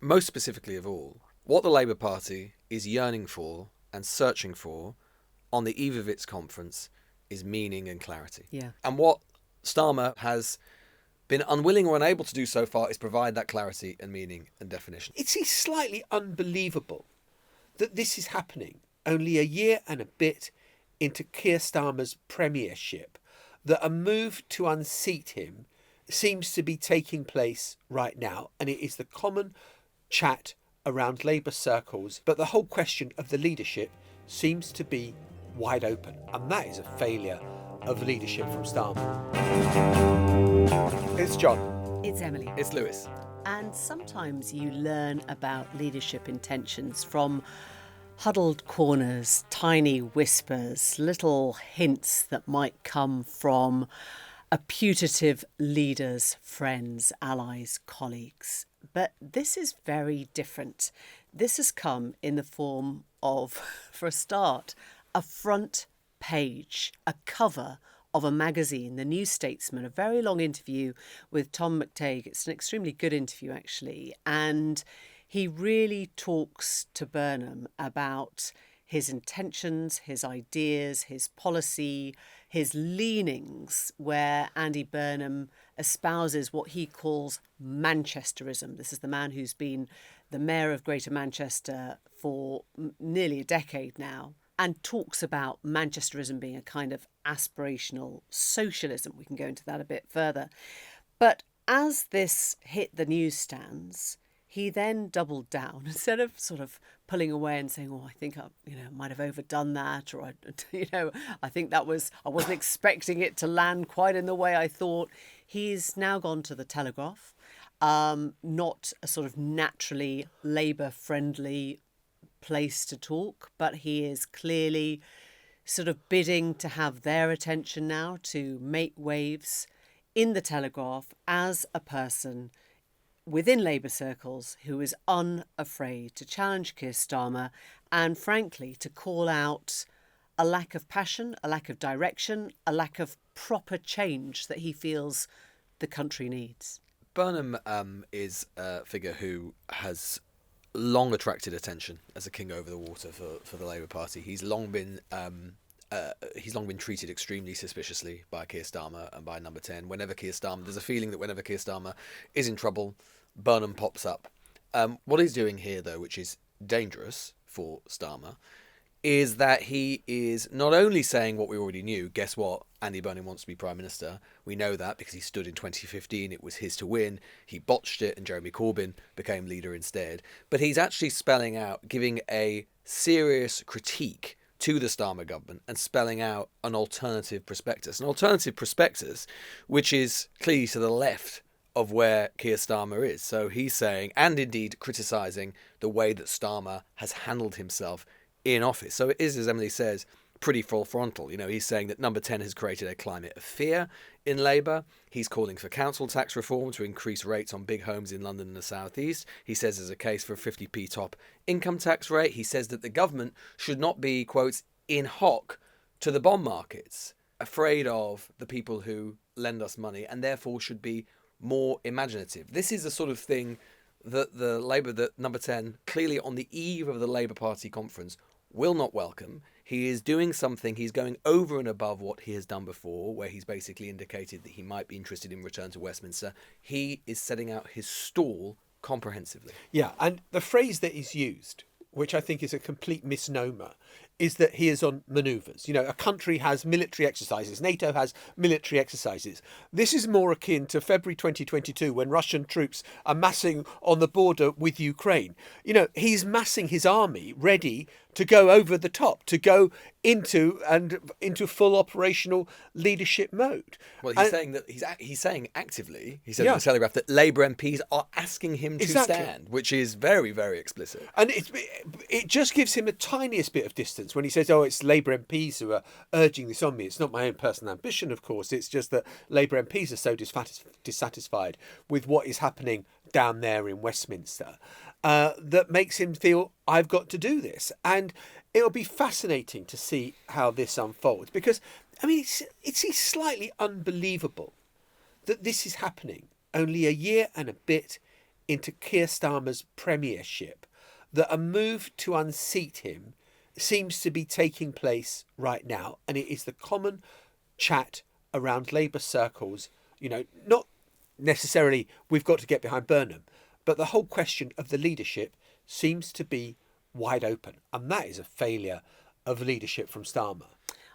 most specifically of all, what the Labour Party is yearning for and searching for on the eve of its conference is meaning and clarity. Yeah. And what Starmer has been unwilling or unable to do so far is provide that clarity and meaning and definition. It's slightly unbelievable that this is happening only a year and a bit into Keir Starmer's premiership, that a move to unseat him seems to be taking place right now, and it is the common chat around Labour circles, but the whole question of the leadership seems to be wide open, and that is a failure of leadership from Starmer. It's John. It's Emily. It's Lewis. And sometimes you learn about leadership intentions from huddled corners, tiny whispers, little hints that might come from a putative leader's friends, allies, colleagues. But this is very different. This has come in the form of, for a start, a front page, a cover of a magazine, The New Statesman, a very long interview with Tom McTague. It's an extremely good interview, actually. And he really talks to Burnham about his intentions, his ideas, his policy, his leanings, where Andy Burnham espouses what he calls Manchesterism. This is the man who's been the mayor of Greater Manchester for nearly a decade now, and talks about Manchesterism being a kind of aspirational socialism. We can go into that a bit further. But as this hit the newsstands, he then doubled down. Instead of sort of pulling away and saying, "Oh, I think I, might have overdone that," or I think I wasn't expecting it to land quite in the way I thought. He's now gone to the Telegraph, not a sort of naturally Labour-friendly place to talk, but he is clearly sort of bidding to have their attention now, to make waves in the Telegraph as a person within Labour circles who is unafraid to challenge Keir Starmer and, frankly, to call out a lack of passion, a lack of direction, a lack of proper change that he feels the country needs. Burnham is a figure who has long attracted attention as a king over the water for the Labour Party. He's long been treated extremely suspiciously by Keir Starmer and by Number 10. There's a feeling that whenever Keir Starmer is in trouble, Burnham pops up. What he's doing here, though, which is dangerous for Starmer, is that he is not only saying what we already knew. Guess what? Andy Burnham wants to be Prime Minister. We know that because he stood in 2015. It was his to win. He botched it and Jeremy Corbyn became leader instead. But he's actually spelling out, giving a serious critique to the Starmer government and spelling out an alternative prospectus. An alternative prospectus which is clearly to the left of where Keir Starmer is. So he's saying, and indeed criticising, the way that Starmer has handled himself in office. So it is, as Emily says, pretty full frontal. He's saying that Number 10 has created a climate of fear in Labour. He's calling for council tax reform to increase rates on big homes in London and the South East. He says there's a case for a 50p top income tax rate. He says that the government should not be, quotes, in hock to the bond markets, afraid of the people who lend us money, and therefore should be more imaginative. This is the sort of thing that that Number 10, clearly on the eve of the Labour Party conference, will not welcome. He is doing something, he's going over and above what he has done before, where he's basically indicated that he might be interested in return to Westminster. He is setting out his stall comprehensively. Yeah, and the phrase that is used, which I think is a complete misnomer, is that he is on manoeuvres. A country has military exercises. NATO has military exercises. This is more akin to February 2022 when Russian troops are massing on the border with Ukraine. He's massing his army ready to go over the top, to go into full operational leadership mode. Well, he's saying actively, he said in the Telegraph, that Labour MPs are asking him to stand, which is very, very explicit. And it just gives him a tiniest bit of distance when he says, "Oh, it's Labour MPs who are urging this on me." It's not my own personal ambition, of course. It's just that Labour MPs are so dissatisfied with what is happening down there in Westminster that makes him feel, I've got to do this. And it'll be fascinating to see how this unfolds, because, it's slightly unbelievable that this is happening only a year and a bit into Keir Starmer's premiership that a move to unseat him seems to be taking place right now, and it is the common chat around Labour circles, not necessarily we've got to get behind Burnham, but the whole question of the leadership seems to be wide open, and that is a failure of leadership from Starmer.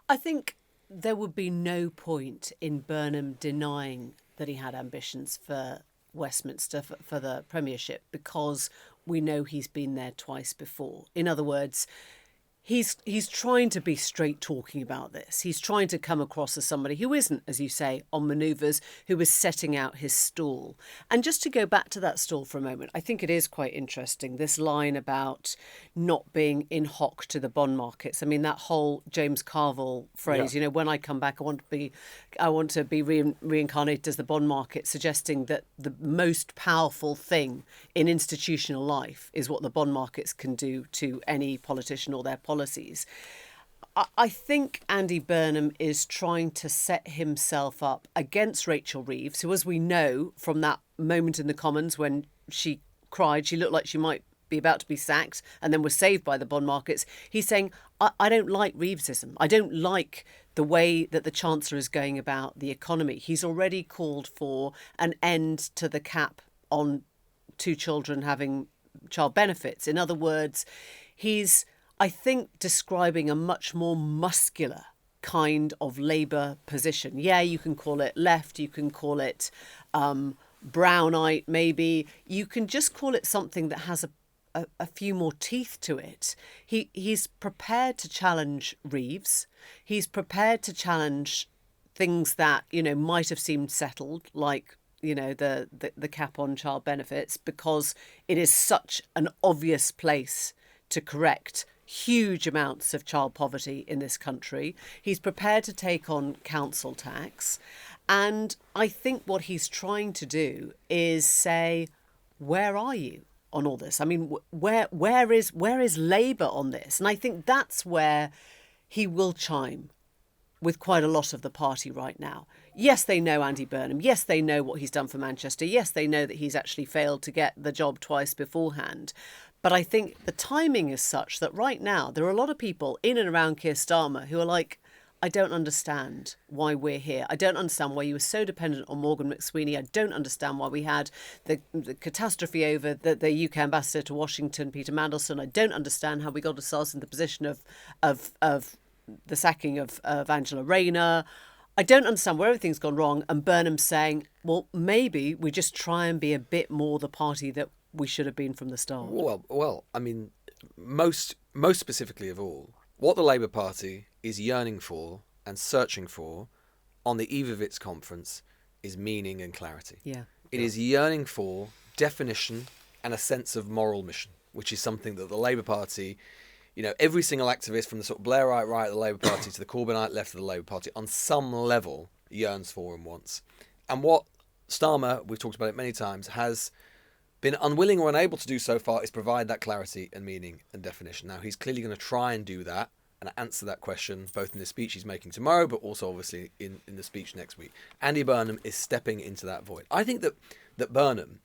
I think there would be no point in Burnham denying that he had ambitions for Westminster, for the premiership, because we know he's been there twice before. In other words, he's trying to be straight talking about this. He's trying to come across as somebody who isn't, as you say, on manoeuvres, who is setting out his stall. And just to go back to that stall for a moment, I think it is quite interesting, this line about not being in hock to the bond markets. I mean, that whole James Carville phrase, when I come back, I want to be reincarnated as the bond market, suggesting that the most powerful thing in institutional life is what the bond markets can do to any politician or their policies. I think Andy Burnham is trying to set himself up against Rachel Reeves, who, as we know from that moment in the Commons when she cried, she looked like she might be about to be sacked and then was saved by the bond markets. He's saying, I don't like Reevesism. I don't like the way that the Chancellor is going about the economy. He's already called for an end to the cap on 2 children having child benefits. In other words, he's, I think, describing a much more muscular kind of Labour position. Yeah, you can call it left, you can call it Brownite maybe. You can just call it something that has a few more teeth to it. He's prepared to challenge Reeves. He's prepared to challenge things that, might have seemed settled, like, the cap on child benefits, because it is such an obvious place to correct huge amounts of child poverty in this country. He's prepared to take on council tax. And I think what he's trying to do is say, where are you on all this? I mean, where is Labour on this? And I think that's where he will chime with quite a lot of the party right now. Yes, they know Andy Burnham. Yes, they know what he's done for Manchester. Yes, they know that he's actually failed to get the job twice beforehand. But I think the timing is such that right now there are a lot of people in and around Keir Starmer who are like, I don't understand why we're here. I don't understand why you were so dependent on Morgan McSweeney. I don't understand why we had the catastrophe over the UK ambassador to Washington, Peter Mandelson. I don't understand how we got ourselves in the position of the sacking of Angela Rayner. I don't understand where everything's gone wrong. And Burnham's saying, well, maybe we just try and be a bit more the party that we should have been from the start. Well, I mean, most specifically of all, what the Labour Party is yearning for and searching for on the eve of its conference is meaning and clarity. Yeah. It is yearning for definition and a sense of moral mission, which is something that the Labour Party, every single activist from the sort of Blairite right of the Labour Party to the Corbynite left of the Labour Party on some level yearns for and wants. And what Starmer, we've talked about it many times, has been unwilling or unable to do so far is provide that clarity and meaning and definition. Now, he's clearly going to try and do that and answer that question, both in the speech he's making tomorrow, but also obviously in the speech next week. Andy Burnham is stepping into that void. I think that Burnham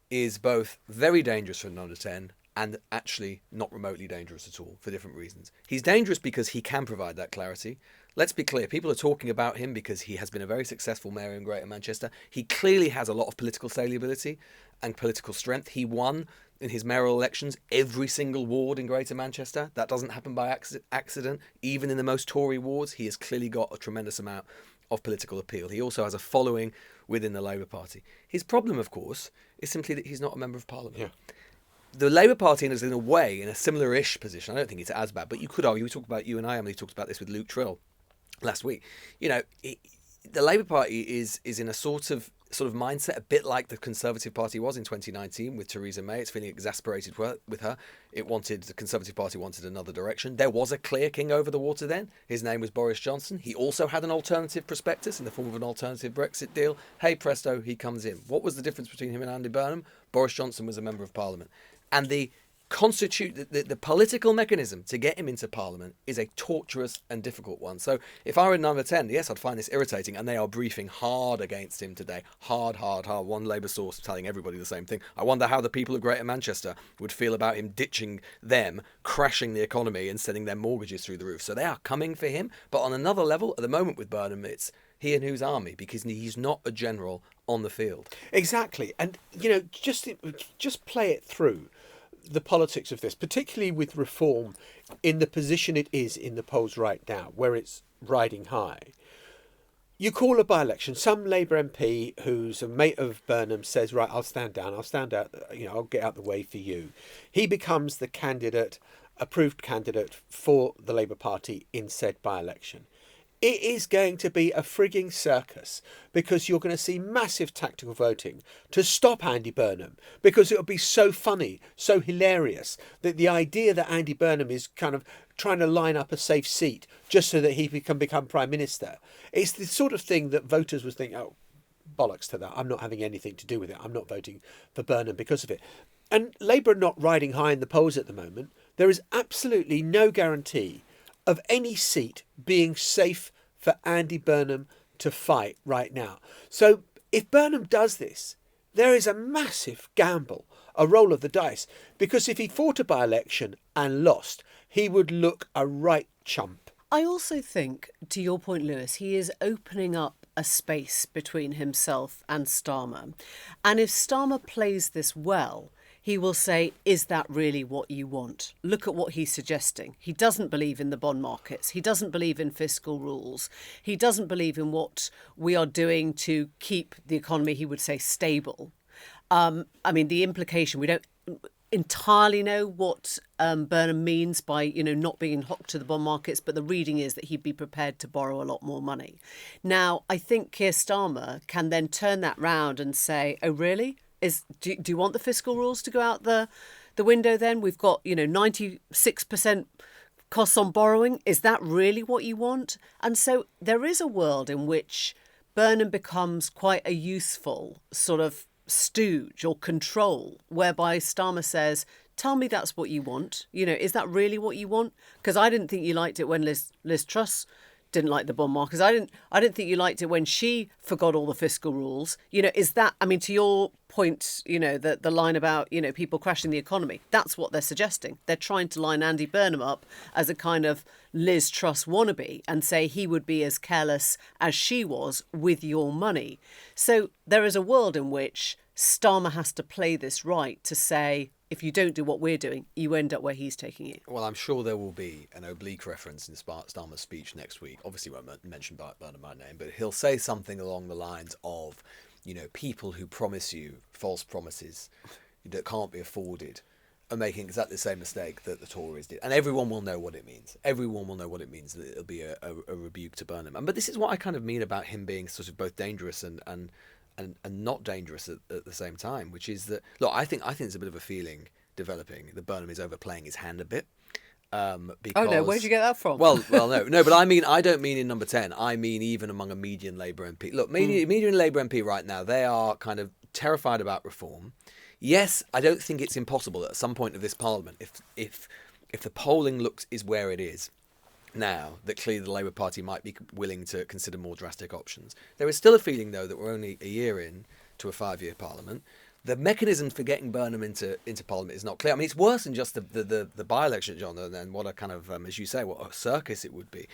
is both very dangerous for Number 10 and actually not remotely dangerous at all for different reasons. He's dangerous because he can provide that clarity. Let's be clear, people are talking about him because he has been a very successful mayor in Greater Manchester. He clearly has a lot of political saleability and political strength. He won in his mayoral elections every single ward in Greater Manchester. That doesn't happen by accident. Even in the most Tory wards, he has clearly got a tremendous amount of political appeal. He also has a following within the Labour Party. His problem, of course, is simply that he's not a member of Parliament. Yeah. The Labour Party is in a way in a similar-ish position. I don't think it's as bad, but you could argue, you and I, Emily, talked about this with Luke Trill last week. The Labour Party is in a sort of mindset, a bit like the Conservative Party was in 2019 with Theresa May. It's feeling exasperated with her. The Conservative Party wanted another direction. There was a clear king over the water then. His name was Boris Johnson. He also had an alternative prospectus in the form of an alternative Brexit deal. Hey presto, he comes in. What was the difference between him and Andy Burnham? Boris Johnson was a member of Parliament. And the constitute the political mechanism to get him into Parliament is a torturous and difficult one. So if I were number 10, yes, I'd find this irritating, and they are briefing hard against him today. Hard. One Labour source telling everybody the same thing. I wonder how the people of Greater Manchester would feel about him ditching them, crashing the economy and sending their mortgages through the roof. So they are coming for him. But on another level, at the moment with Burnham, it's he and whose army, because he's not a general on the field. Exactly. And, just play it through, the politics of this, particularly with reform in the position it is in the polls right now, where it's riding high. You call a by-election, some Labour MP who's a mate of Burnham says, right, I'll stand out, I'll get out the way for you. He becomes the approved candidate for the Labour Party in said by-election. It is going to be a frigging circus, because you're going to see massive tactical voting to stop Andy Burnham, because it'll be so funny, so hilarious, that the idea that Andy Burnham is kind of trying to line up a safe seat just so that he can become Prime Minister. It's the sort of thing that voters would think, oh, bollocks to that. I'm not having anything to do with it. I'm not voting for Burnham because of it. And Labour are not riding high in the polls at the moment. There is absolutely no guarantee of any seat being safe for Andy Burnham to fight right now. So if Burnham does this, there is a massive gamble, a roll of the dice, because if he fought a by-election and lost, he would look a right chump. I also think, to your point, Lewis, he is opening up a space between himself and Starmer. And if Starmer plays this well, he will say, is that really what you want? Look at what he's suggesting. He doesn't believe in the bond markets. He doesn't believe in fiscal rules. He doesn't believe in what we are doing to keep the economy, he would say, stable. The implication, we don't entirely know what Burnham means by, not being hooked to the bond markets, but the reading is that he'd be prepared to borrow a lot more money. Now, I think Keir Starmer can then turn that round and say, oh, really? Do you want the fiscal rules to go out the window then? We've got, 96% costs on borrowing. Is that really what you want? And so there is a world in which Burnham becomes quite a useful sort of stooge or control, whereby Starmer says, tell me that's what you want. Is that really what you want? Because I didn't think you liked it when Liz Truss didn't like the bond markets. I didn't think you liked it when she forgot all the fiscal rules. Is that, to your point, the line about, people crashing the economy, that's what they're suggesting. They're trying to line Andy Burnham up as a kind of Liz Truss wannabe and say he would be as careless as she was with your money. So there is a world in which Starmer has to play this right to say, if you don't do what we're doing, you end up where he's taking you. Well, I'm sure there will be an oblique reference in Starmer's speech next week. Obviously won't mention Burnham by name, but he'll say something along the lines of, people who promise you false promises that can't be afforded are making exactly the same mistake that the Tories did. And everyone will know what it means. Everyone will know what it means, that it'll be a rebuke to Burnham. But this is what I kind of mean about him being sort of both dangerous and not dangerous at the same time, which is that, look, I think there's a bit of a feeling developing that Burnham is overplaying his hand a bit. Because, oh no, where'd you get that from? Well, no, but I don't mean in number 10. I mean even among a median Labour MP. Look, median Labour MP right now, they are kind of terrified about reform. Yes, I don't think it's impossible at some point of this Parliament, if the polling is where it is now, that clearly the Labour Party might be willing to consider more drastic options. There is still a feeling, though, that we're only a year in to a 5-year Parliament. The mechanism for getting Burnham into Parliament is not clear. It's worse than just the by-election, John, and what a kind of, as you say, what a circus it would be.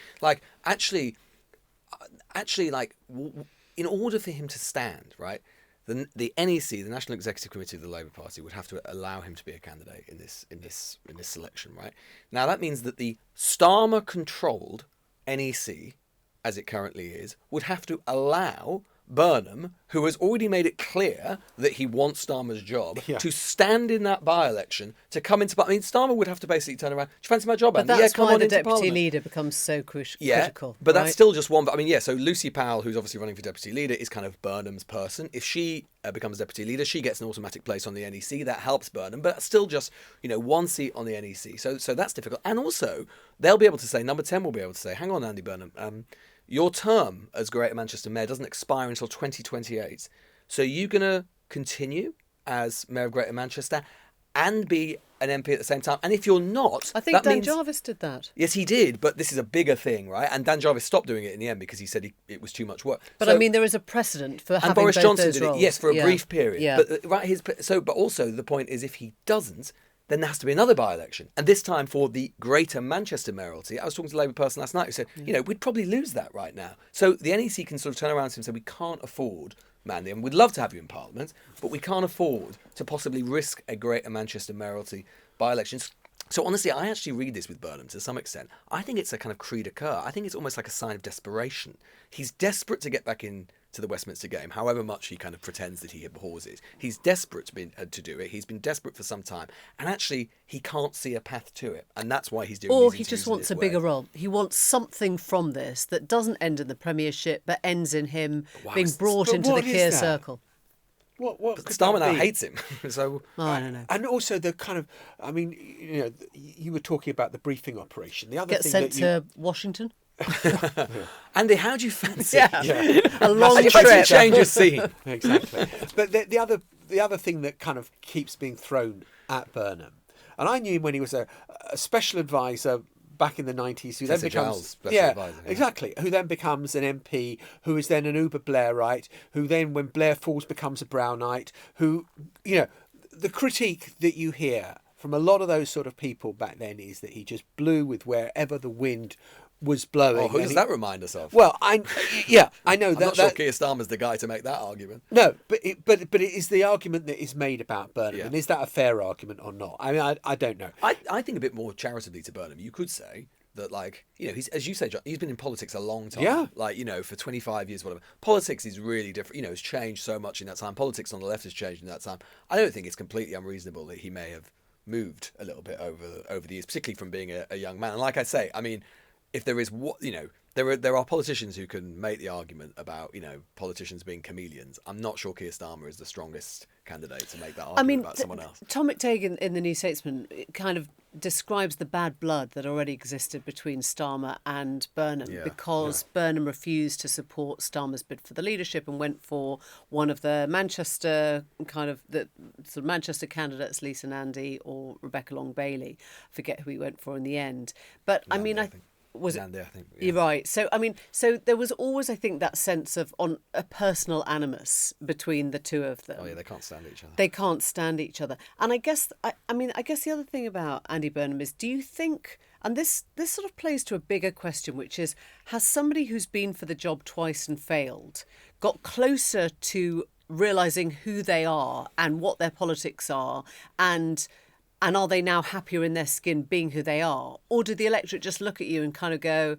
In order for him to stand, right, the NEC, the National Executive Committee of the Labour Party, would have to allow him to be a candidate in this selection, right? Now that means that the Starmer-controlled NEC, as it currently is, would have to allow Burnham, who has already made it clear that he wants Starmer's job, to stand in that by-election to come into Parliament. Starmer would have to basically turn around. Do you fancy my job? But that's why the deputy leader becomes so critical. But right? that's still just one. So Lucy Powell, who's obviously running for deputy leader, is kind of Burnham's person. If she becomes deputy leader, she gets an automatic place on the NEC. That helps Burnham, but that's still just one seat on the NEC. So that's difficult. And also, they'll be able to say, number 10 will be able to say, hang on, Andy Burnham, your term as Greater Manchester Mayor doesn't expire until 2028. So you're going to continue as Mayor of Greater Manchester and be an MP at the same time. And if you're not, I think that Dan means... Jarvis did that. Yes, he did, but this is a bigger thing, right? And Dan Jarvis stopped doing it in the end because he said it was too much work. But I mean, there is a precedent for having and Boris both Johnson those did roles. it, yes, for a brief period. Yeah. But but also the point is, if he doesn't, then there has to be another by-election, and this time for the Greater Manchester mayoralty. I was talking to a Labour person last night who said, we'd probably lose that right now. So the NEC can sort of turn around to him and say, we can't afford, Mandy, and we'd love to have you in Parliament, but we can't afford to possibly risk a Greater Manchester mayoralty by-election. So honestly, I actually read this with Burnham to some extent. I think it's a kind of cri de coeur. I think it's almost like a sign of desperation. He's desperate to get back in to the Westminster game, however much he kind of pretends that he abhors it. He's desperate to do it. He's been desperate for some time. And actually, he can't see a path to it. And that's why he's doing Or these he just interviews in wants this a bigger way. role. He wants something from this that doesn't end in the Premiership, but ends in him Wow, being brought but into the what is Keir that? circle. What But could Starmer that now be? hates him. So I don't know. And also the kind of, I mean, you were talking about the briefing operation. The other Get thing sent that to Washington? Andy, how do you fancy A long how do you fancy trip. change of scene? exactly. But the other thing that kind of keeps being thrown at Burnham, and I knew him when he was a special advisor back in the 90s, who then Professor becomes Giles, special advisor, yeah. exactly, who then becomes an MP, who is then an uber Blairite, who then, when Blair falls, becomes a Brownite, who, the critique that you hear from a lot of those sort of people back then is that he just blew with wherever the wind was blowing. Oh, who And does that remind us of? Well, I know I'm that. not sure Keir Starmer's the guy to make that argument. No, but it is the argument that is made about Burnham, Yeah. and is that a fair argument or not? I mean, I don't know. I think a bit more charitably to Burnham. You could say that, like, he's, as you say, John, he's been in politics a long time. Yeah. Like, for 25 years, whatever. Politics is really different. It's changed so much in that time. Politics on the left has changed in that time. I don't think it's completely unreasonable that he may have moved a little bit over the years, particularly from being a young man. And like I say, I mean, if there is there are politicians who can make the argument about politicians being chameleons. I'm not sure Keir Starmer is the strongest candidate to make that argument about someone else. Tom McTague in the New Statesman kind of describes the bad blood that already existed between Starmer and Burnham because Burnham refused to support Starmer's bid for the leadership and went for one of the Manchester Manchester candidates, Lisa Nandy or Rebecca Long Bailey. I forget who he went for in the end. But Nandy, I mean, I think. Was Nandy, it? I think. Yeah. You're right. So I mean, so there was always, I think, that sense of on a personal animus between the two of them. Oh yeah, they can't stand each other. They can't stand each other. And I guess the other thing about Andy Burnham is, do you think, and this sort of plays to a bigger question, which is, has somebody who's been for the job twice and failed got closer to realising who they are and what their politics are, and are they now happier in their skin being who they are? Or did the electorate just look at you and kind of go,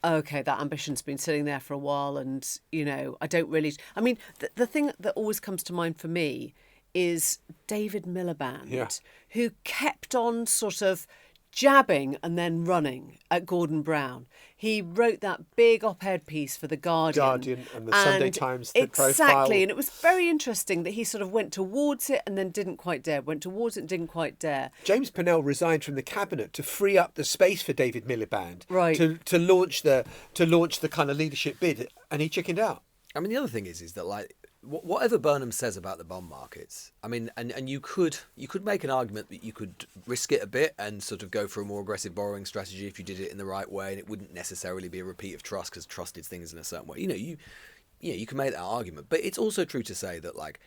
okay, that ambition's been sitting there for a while and, I don't really... I mean, the thing that always comes to mind for me is David Miliband, who kept on sort of jabbing and then running at Gordon Brown. He wrote that big op-ed piece for The Guardian. And the Sunday Times, the exactly, profile. and it was very interesting that he sort of went towards it and then didn't quite dare, went towards it and didn't quite dare. James Pennell resigned from the cabinet to free up the space for David Miliband, Right. to launch the kind of leadership bid, and he chickened out. I mean, the other thing is that, like, whatever Burnham says about the bond markets, I mean, and you could make an argument that you could risk it a bit and sort of go for a more aggressive borrowing strategy if you did it in the right way, and it wouldn't necessarily be a repeat of trust because trust is things in a certain way. You can make that argument, but it's also true to say that, like,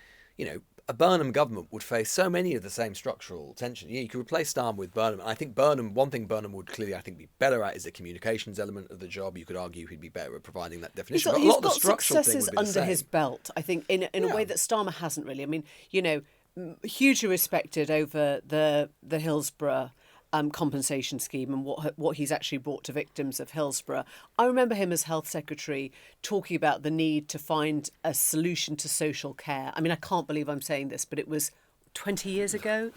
a Burnham government would face so many of the same structural tensions. You could replace Starmer with Burnham. And I think one thing Burnham would clearly, I think, be better at is the communications element of the job. You could argue he'd be better at providing that definition. He's But a lot of the got structural thing successes would be the under his same. belt, I think, in a way that Starmer hasn't really. I mean, hugely respected over the Hillsborough compensation scheme and what he's actually brought to victims of Hillsborough. I remember him as Health Secretary talking about the need to find a solution to social care. I mean, I can't believe I'm saying this, but it was 20 years ago,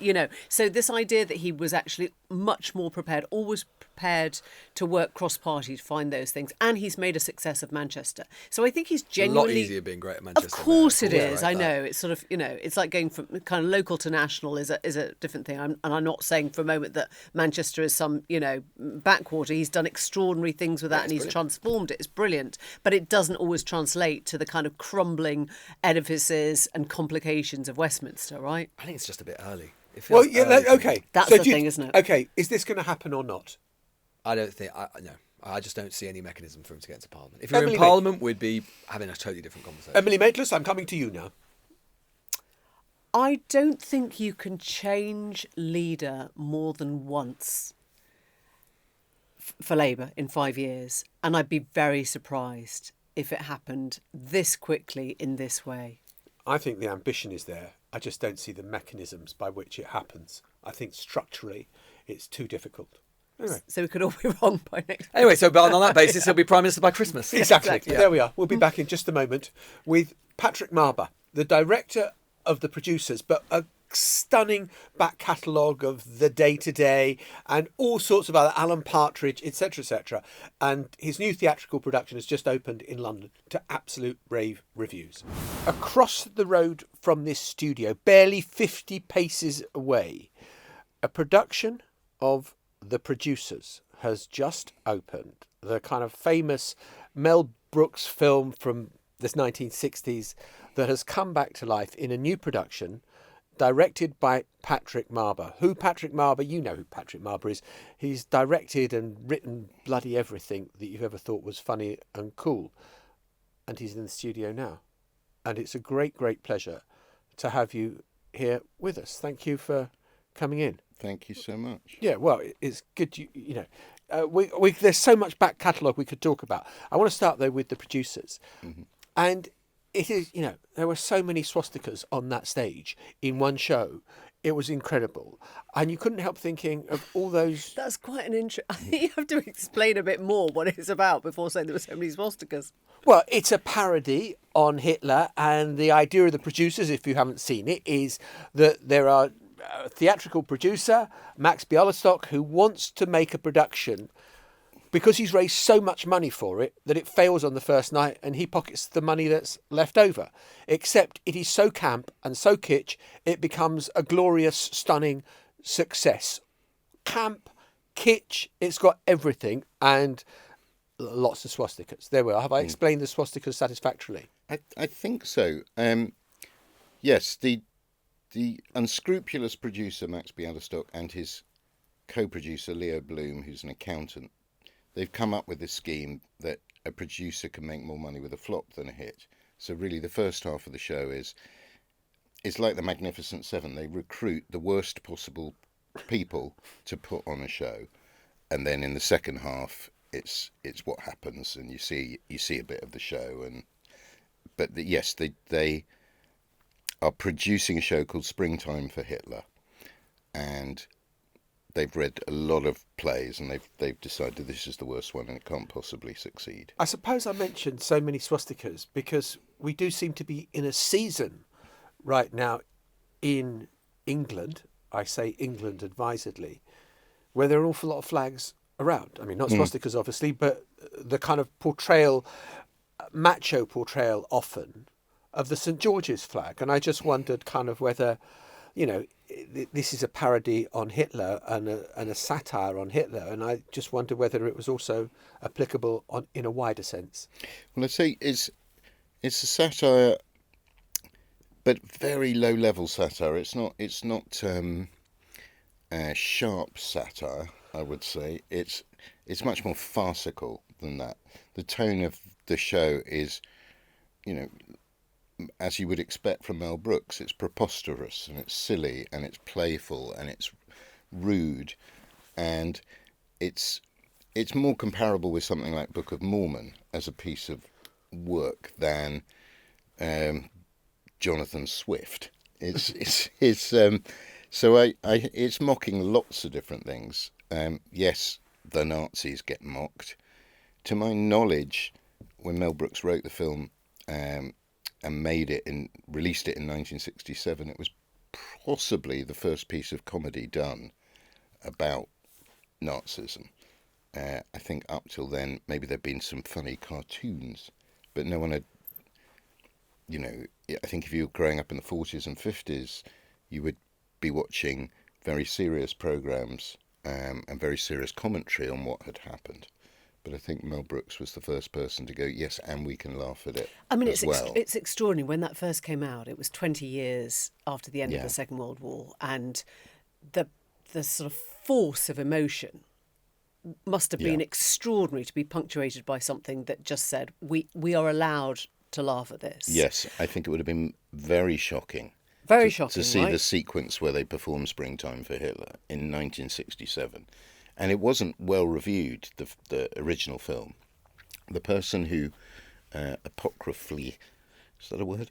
So this idea that he was actually much more prepared, always prepared to work cross-party to find those things. And he's made a success of Manchester. So I think he's genuinely... a lot easier being great at Manchester. Of course it man. is. I know. It's sort of, it's like going from kind of local to national is a different thing. And I'm not saying for a moment that Manchester is some, backwater. He's done extraordinary things with that and he's transformed it. It's brilliant. But it doesn't always translate to the kind of crumbling edifices and complications of Westminster, right? I think it's just a bit early. It Well, feels yeah, early to me. okay. That's So the thing, isn't it? Okay, is this going to happen or not? I don't think. No, I just don't see any mechanism for him to get into Parliament. If you're Emily in May- Parliament, we'd be having a totally different conversation. Emily Maitlis, I'm coming to you now. I don't think you can change leader more than once for Labour in 5 years. And I'd be very surprised if it happened this quickly in this way. I think the ambition is there. I just don't see the mechanisms by which it happens. I think structurally it's too difficult. Anyway. So we could all be wrong by next week. Anyway, so but on that basis, he'll be Prime Minister by Christmas. Exactly. Yeah. There we are. We'll be back in just a moment with Patrick Marber, the director of The Producers, but a stunning back catalogue of The Day-to-Day and all sorts of other, Alan Partridge, etc., etc. And his new theatrical production has just opened in London to absolute rave reviews. Across the road from this studio, barely 50 paces away, a production of The Producers has just opened. The kind of famous Mel Brooks film from the 1960s that has come back to life in a new production directed by Patrick Marber. Who Patrick Marber? You know who Patrick Marber is. He's directed and written bloody everything that you've ever thought was funny and cool. And he's in the studio now. And it's a great, great pleasure to have you here with us. Thank you for coming in. Thank you so much. Yeah, well, it's good. There's so much back catalogue we could talk about. I want to start though with The Producers, and it is, there were so many swastikas on that stage in one show. It was incredible, and you couldn't help thinking of all those. That's quite an intro. I think you have to explain a bit more what it's about before saying there were so many swastikas. Well, it's a parody on Hitler, and the idea of The Producers, if you haven't seen it, is that there are a theatrical producer, Max Bialystock, who wants to make a production because he's raised so much money for it that it fails on the first night and he pockets the money that's left over. Except it is so camp and so kitsch, it becomes a glorious, stunning success. Camp, kitsch, it's got everything and lots of swastikas. There we are. Have I explained the swastikas satisfactorily? I think so. Yes, the unscrupulous producer Max Bialystock and his co-producer Leo Bloom, who's an accountant, they've come up with this scheme that a producer can make more money with a flop than a hit. So really the first half of the show is like the Magnificent Seven. They recruit the worst possible people to put on a show. And then in the second half, it's what happens, and you see a bit of the show. But they are producing a show called Springtime for Hitler, and they've read a lot of plays, and they've decided this is the worst one and it can't possibly succeed. I suppose I mentioned so many swastikas because we do seem to be in a season right now in England, I say England advisedly, where there are an awful lot of flags around. I mean, not swastikas obviously, but the kind of macho portrayal often of the St. George's flag. And I just wondered kind of whether, this is a parody on Hitler and a satire on Hitler. And I just wonder whether it was also applicable in a wider sense. Well, I'd say it's a satire, but very low level satire. It's not sharp satire, I would say. It's much more farcical than that. The tone of the show is, as you would expect from Mel Brooks, it's preposterous and it's silly and it's playful and it's rude, and it's more comparable with something like Book of Mormon as a piece of work than Jonathan Swift. It's mocking lots of different things. Yes, the Nazis get mocked. To my knowledge, when Mel Brooks wrote the film and released it in 1967, it was possibly the first piece of comedy done about Nazism. I think up till then, maybe there'd been some funny cartoons, but no one had, I think if you were growing up in the 40s and 50s, you would be watching very serious programmes and very serious commentary on what had happened. But I think Mel Brooks was the first person to go, yes, and we can laugh at it. I mean, as well. it's extraordinary. When that first came out, it was 20 years after the end of Yeah. the Second World War, and the sort of force of emotion must have been Yeah. extraordinary to be punctuated by something that just said, we are allowed to laugh at this. Yes, I think it would have been very shocking. Very to, shocking, to see right? the sequence where they perform Springtime for Hitler in 1967. And it wasn't well reviewed, the original film. The person who apocryphally, is that a word?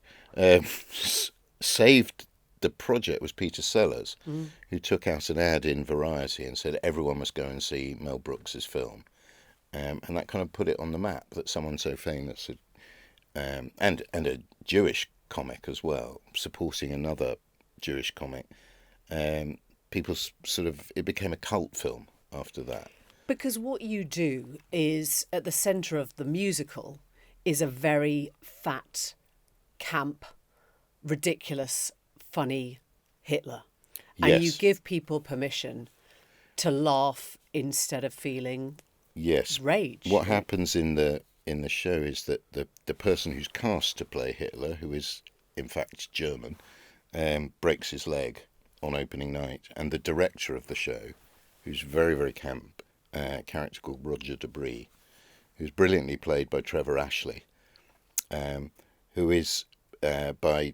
Saved the project was Peter Sellers, who took out an ad in Variety and said everyone must go and see Mel Brooks's film. And that kind of put it on the map that someone so famous, and a Jewish comic as well, supporting another Jewish comic, people sort of, it became a cult film after that. Because what you do is, at the centre of the musical, is a very fat, camp, ridiculous, funny Hitler. And you Yes. give people permission to laugh instead of feeling Yes. rage. What happens in the show is that the person who's cast to play Hitler, who is in fact German, breaks his leg on opening night, and the director of the show, who's very, very camp, character called Roger Debris, who's brilliantly played by Trevor Ashley, who is by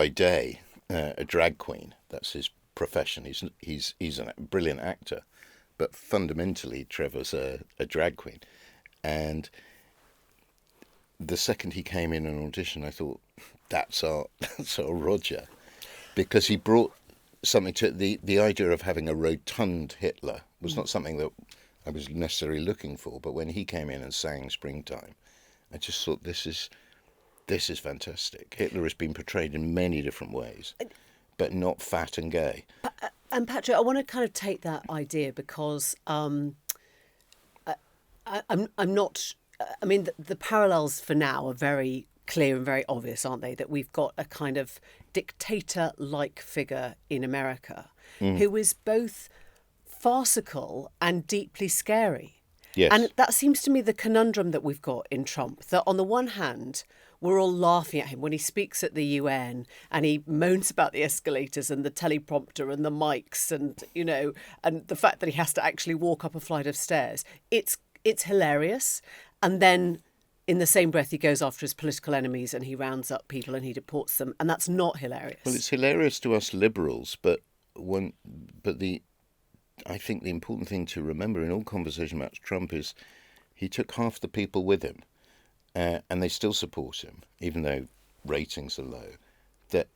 day a drag queen. That's his profession. He's a brilliant actor, but fundamentally Trevor's a drag queen. And the second he came in an audition, I thought, that's our Roger, because he brought something to the idea of having a rotund Hitler was not something that I was necessarily looking for. But when he came in and sang Springtime, I just thought, this is fantastic. Hitler has been portrayed in many different ways, but not fat and gay. And Patrick, I want to kind of take that idea because I'm not. I mean, the parallels for now are very clear and very obvious, aren't they? That we've got a kind of dictator-like figure in America who is both farcical and deeply scary. Yes. And that seems to me the conundrum that we've got in Trump, that on the one hand, we're all laughing at him when he speaks at the UN and he moans about the escalators and the teleprompter and the mics and, you know, and the fact that he has to actually walk up a flight of stairs. It's hilarious. And then in the same breath, he goes after his political enemies and he rounds up people and he deports them. And that's not hilarious. Well, it's hilarious to us liberals, but I think the important thing to remember in all conversation about Trump is he took half the people with him, and they still support him, even though ratings are low. That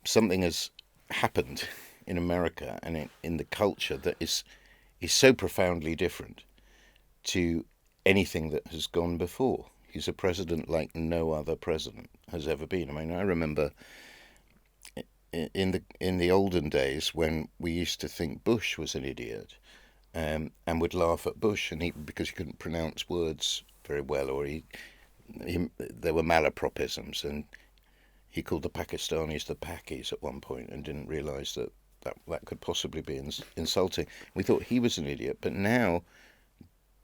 something has happened in America and in the culture that is so profoundly different to anything that has gone before. He's a president like no other president has ever been. I mean, I remember in the olden days when we used to think Bush was an idiot, and would laugh at Bush because he couldn't pronounce words very well, or there were malapropisms, and he called the Pakistanis the Pakis at one point and didn't realise that could possibly be insulting. We thought he was an idiot, but now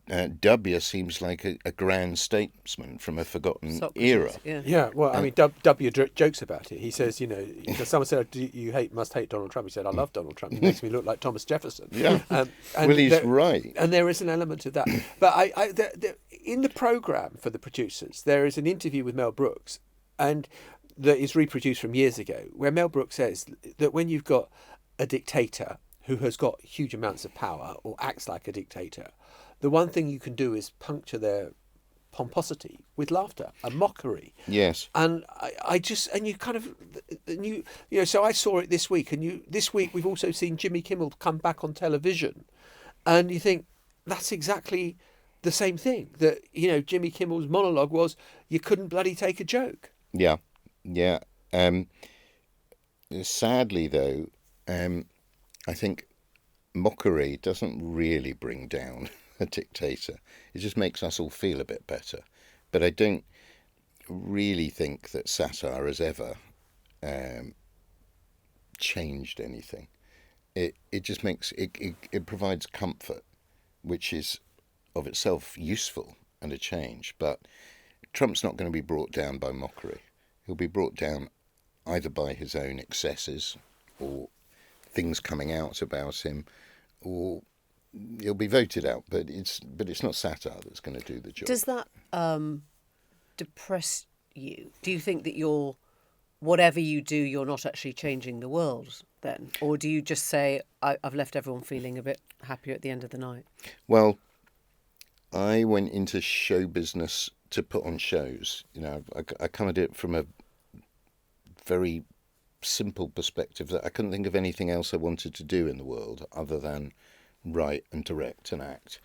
W seems like a grand statesman from a forgotten Socrates, era. yeah. Well, I mean, W jokes about it. He says, you know, because someone said, "Do you must hate Donald Trump?" He said, "I love Donald Trump. He makes me look like Thomas Jefferson." Yeah. And Well, he's right. And there is an element of that. But in the programme for the producers, there is an interview with Mel Brooks, and that is reproduced from years ago, where Mel Brooks says that when you've got a dictator who has got huge amounts of power or acts like a dictator, the one thing you can do is puncture their pomposity with laughter, a mockery. Yes. And I just, and you kind of, you know, so I saw it this week, and this week we've also seen Jimmy Kimmel come back on television, and you think that's exactly the same thing. That, you know, Jimmy Kimmel's monologue was, you couldn't bloody take a joke. Yeah. Sadly, though, I think mockery doesn't really bring down a dictator. It just makes us all feel a bit better. But I don't really think that satire has ever changed anything. It just makes it provides comfort, which is of itself useful and a change, but Trump's not going to be brought down by mockery. He'll be brought down either by his own excesses or things coming out about him, or he'll be voted out. But it's not satire that's going to do the job. Does that depress you? Do you think that whatever you do, you're not actually changing the world then? Or do you just say, I've left everyone feeling a bit happier at the end of the night? Well, I went into show business to put on shows. You know, I come at it from a very simple perspective that I couldn't think of anything else I wanted to do in the world other than write and direct and act.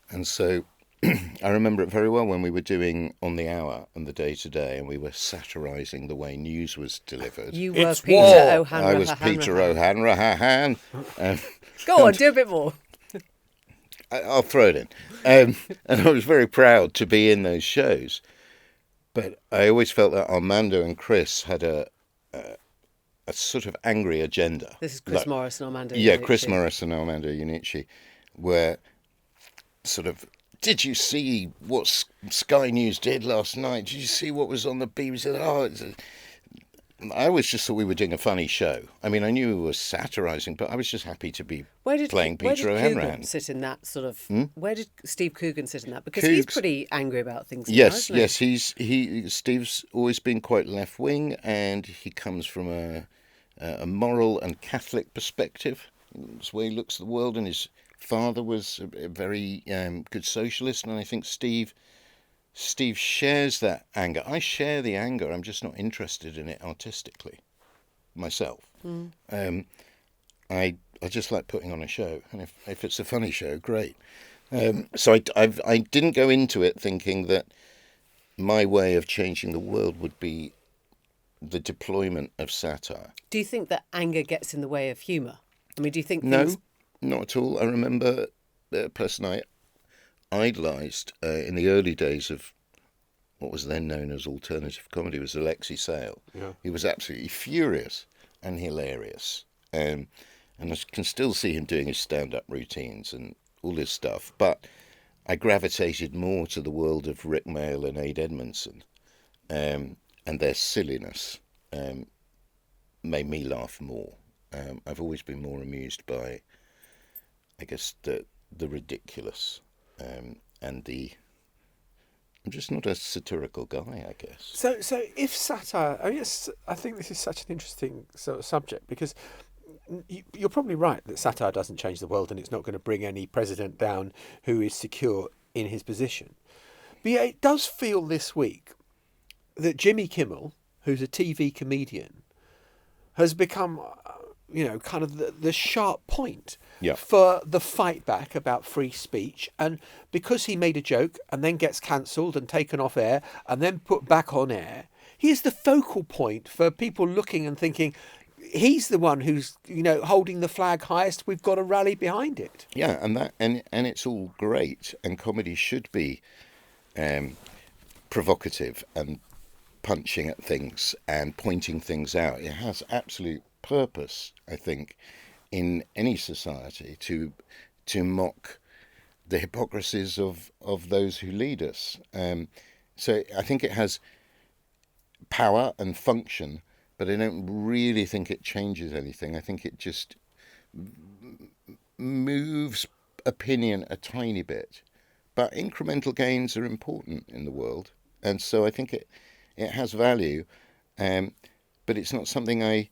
And so I remember it very well when we were doing On the Hour and the Day to Day, and we were satirising the way news was delivered. You were It's Peter war. O'Hanrahan. I was Peter O'Hanrahan. Go on, do a bit more. I'll throw it in. And I was very proud to be in those shows. But I always felt that Armando and Chris had a sort of angry agenda. This is Chris Morris and Armando Yeah, Iannucci. Chris Morris and Armando Iannucci were sort of, did you see what Sky News did last night? Did you see what was on the BBC? I always just thought we were doing a funny show. I mean, I knew we were satirising, but I was just happy to be playing Peter O'Hanrahan. Where did sit in that sort of... Where did Steve Coogan sit in that? Because Coogs- he's pretty angry about things. Yes, now, isn't yes. Steve's always been quite left wing, and he comes from a moral and Catholic perspective. It's the way he looks at the world, and his father was a very good socialist, and I think Steve shares that anger. I share the anger. I'm just not interested in it artistically, myself. I just like putting on a show, and if it's a funny show, great. So I didn't go into it thinking that my way of changing the world would be the deployment of satire. Do you think that anger gets in the way of humour? I mean, do you think No, things... not at all. I remember a person I idolised in the early days of what was then known as alternative comedy was Alexei Sayle. Yeah. He was absolutely furious and hilarious. And I can still see him doing his stand-up routines and all this stuff. But I gravitated more to the world of Rick Mayall and Ade Edmondson. And their silliness made me laugh more. I've always been more amused by, I guess, the ridiculous and the... I'm just not a satirical guy, I guess. So if satire, I think this is such an interesting sort of subject, because you're probably right that satire doesn't change the world and it's not going to bring any president down who is secure in his position. But yeah, it does feel this week that Kimmel, who's a TV comedian, has become, kind of the sharp point for the fight back about free speech. And because he made a joke and then gets cancelled and taken off air and then put back on air, he is the focal point for people looking and thinking, he's the one who's, holding the flag highest. We've got to rally behind it. Yeah, and it's all great. And comedy should be provocative and punching at things and pointing things out. It has absolute purpose, I think, in any society to mock the hypocrisies of those who lead us. So I think it has power and function, but I don't really think it changes anything. I think it just moves opinion a tiny bit. But incremental gains are important in the world, and so I think it has value, but it's not something I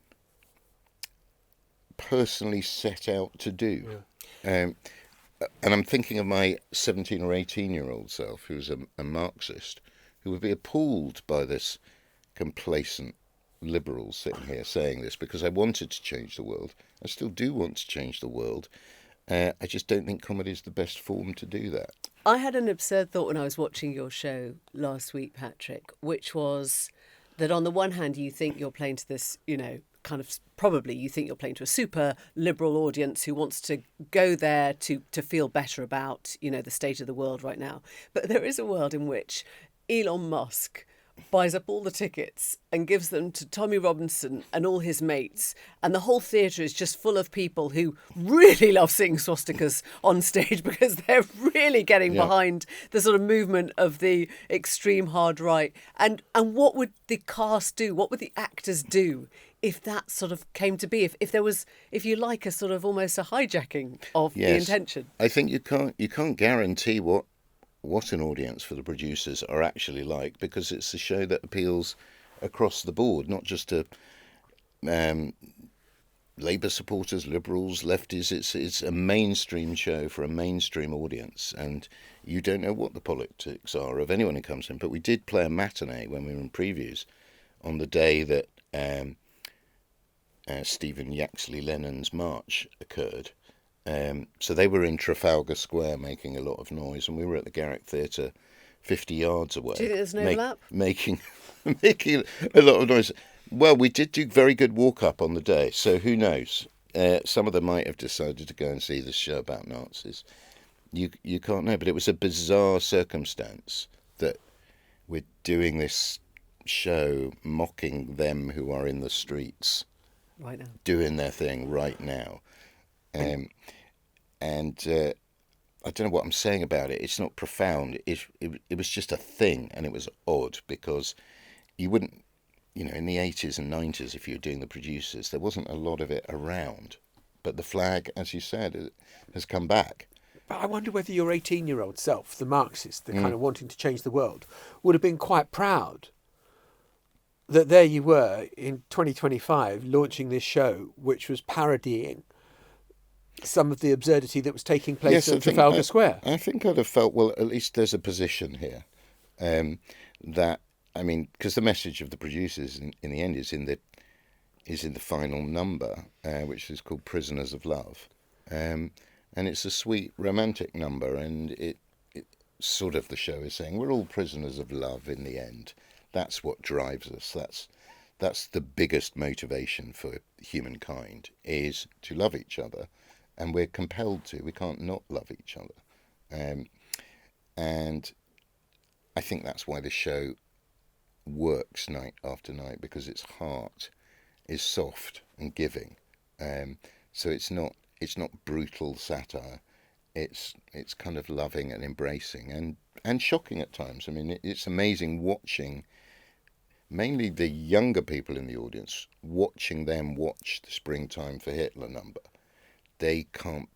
personally set out to do. Yeah. And I'm thinking of my 17 or 18-year-old self, who's a Marxist, who would be appalled by this complacent liberal sitting here saying this, because I wanted to change the world. I still do want to change the world. I just don't think comedy is the best form to do that. I had an absurd thought when I was watching your show last week, Patrick, which was that on the one hand, you think you're playing to this, probably you think you're playing to a super liberal audience who wants to go there to feel better about, the state of the world right now. But there is a world in which Elon Musk buys up all the tickets and gives them to Tommy Robinson and all his mates. And the whole theatre is just full of people who really love seeing swastikas on stage because they're really getting behind the sort of movement of the extreme hard right. And what would the cast do? What would the actors do if that sort of came to be? If there was, if you like, a sort of almost a hijacking of the intention? I think you can't guarantee what an audience for the producers are actually like, because it's a show that appeals across the board, not just to Labour supporters, Liberals, lefties. It's a mainstream show for a mainstream audience, and you don't know what the politics are of anyone who comes in. But we did play a matinee when we were in previews on the day that Stephen Yaxley Lennon's march occurred. So they were in Trafalgar Square making a lot of noise, and we were at the Garrick Theatre 50 yards away. Do you think there's an overlap? Making a lot of noise. Well, we did do very good walk-up on the day, so who knows? Some of them might have decided to go and see this show about Nazis. You can't know, but it was a bizarre circumstance that we're doing this show mocking them who are in the streets Right now. doing their thing right now. And I don't know what I'm saying about it. It's not profound. It was just a thing, and it was odd because you wouldn't, in the 80s and 90s, if you were doing the producers, there wasn't a lot of it around. But the flag, as you said, has come back. But I wonder whether your 18-year-old self, the Marxist, the kind of wanting to change the world, would have been quite proud that there you were in 2025 launching this show, which was parodying some of the absurdity that was taking place at Trafalgar Square. I think I'd have felt, well, at least there's a position here. Because the message of the producers in the end is in the final number, which is called Prisoners of Love. And it's a sweet romantic number, and it sort of, the show is saying we're all prisoners of love in the end. That's what drives us. That's the biggest motivation for humankind, is to love each other. And we're compelled to. We can't not love each other. And I think that's why the show works night after night, because its heart is soft and giving. So it's not brutal satire. It's kind of loving and embracing and shocking at times. I mean, it's amazing watching mainly the younger people in the audience, watching them watch the Springtime for Hitler number. They can't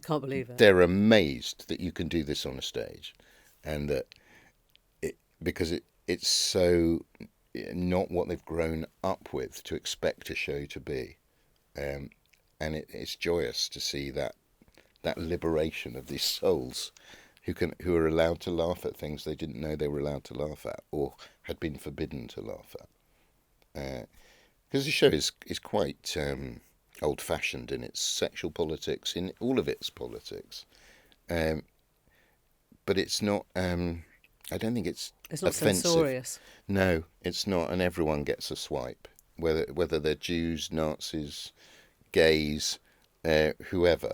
believe it. They're amazed that you can do this on a stage, and that because it's so not what they've grown up with to expect a show to be, and it's joyous to see that liberation of these souls who are allowed to laugh at things they didn't know they were allowed to laugh at or had been forbidden to laugh at. Because the show is quite old-fashioned in its sexual politics, in all of its politics, but it's not. I don't think it's not offensive. Censorious. No, it's not, and everyone gets a swipe, whether they're Jews, Nazis, gays, whoever.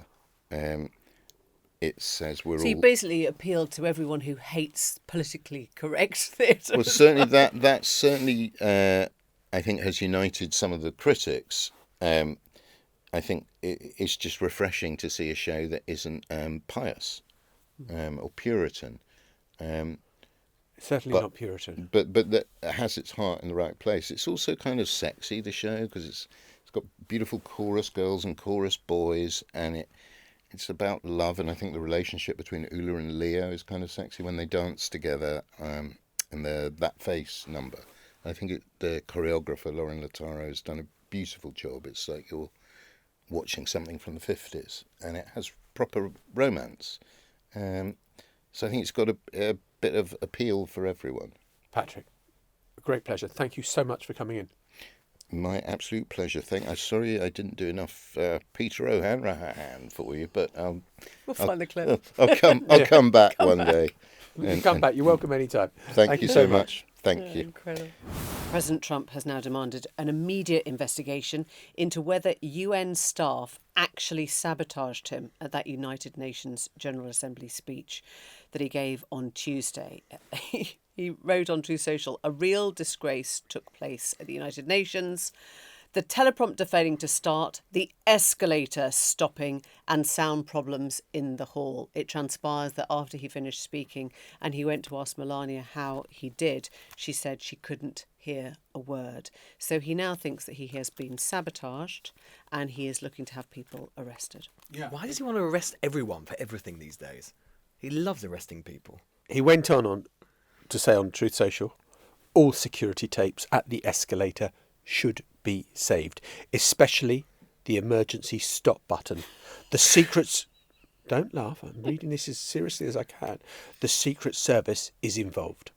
It says we're all. So you basically appealed to everyone who hates politically correct theatre. Well, certainly that certainly I think has united some of the critics. I think it's just refreshing to see a show that isn't pious or Puritan. Certainly not Puritan. But that has its heart in the right place. It's also kind of sexy, the show, because it's got beautiful chorus girls and chorus boys, and it's about love, and I think the relationship between Ula and Leo is kind of sexy when they dance together in the That Face number. I think the choreographer, Lauren Lataro, has done a beautiful job. It's like you're watching something from the 50s, and it has proper romance. So I think it's got a bit of appeal for everyone. Patrick, a great pleasure. Thank you so much for coming in. My absolute pleasure. I'm sorry I didn't do enough Peter O'Hanrahan for you, but we'll find the clip. I'll come back one day. You can come back. You're welcome anytime. Thank you so much. Thank you. Incredible. President Trump has now demanded an immediate investigation into whether UN staff actually sabotaged him at that United Nations General Assembly speech that he gave on Tuesday. He wrote on Truth Social, "A real disgrace took place at the United Nations. The teleprompter failing to start, the escalator stopping, and sound problems in the hall." It transpires that after he finished speaking and he went to ask Melania how he did, she said she couldn't hear a word. So he now thinks that he has been sabotaged and he is looking to have people arrested. Yeah. Why does he want to arrest everyone for everything these days? He loves arresting people. He went on to say on Truth Social, all security tapes at the escalator should be saved, especially the emergency stop button. The secrets... Don't laugh, I'm reading this as seriously as I can. The Secret Service is involved.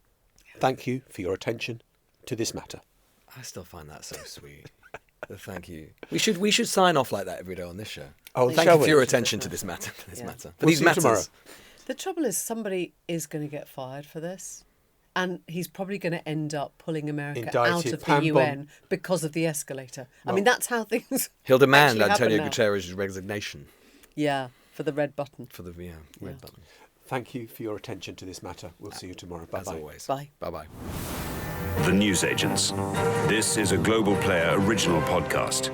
Thank you for your attention to this matter. I still find that so sweet. Thank you. We should sign off like that every day on this show. Oh, Thank shall you for we? your attention to this matter. For Yeah. For We'll these see you matters. tomorrow. The trouble is somebody is going to get fired for this. And he's probably going to end up pulling America out Indicted, of the Pam UN because of the escalator. I mean, that's how things He'll demand actually happen Antonio now. Guterres' resignation Yeah, for the red button. for the red button. Thank you for your attention to this matter. We'll see you tomorrow. As Bye-bye. always. Bye. Bye-bye. The Newsagents. This is a Global Player original podcast.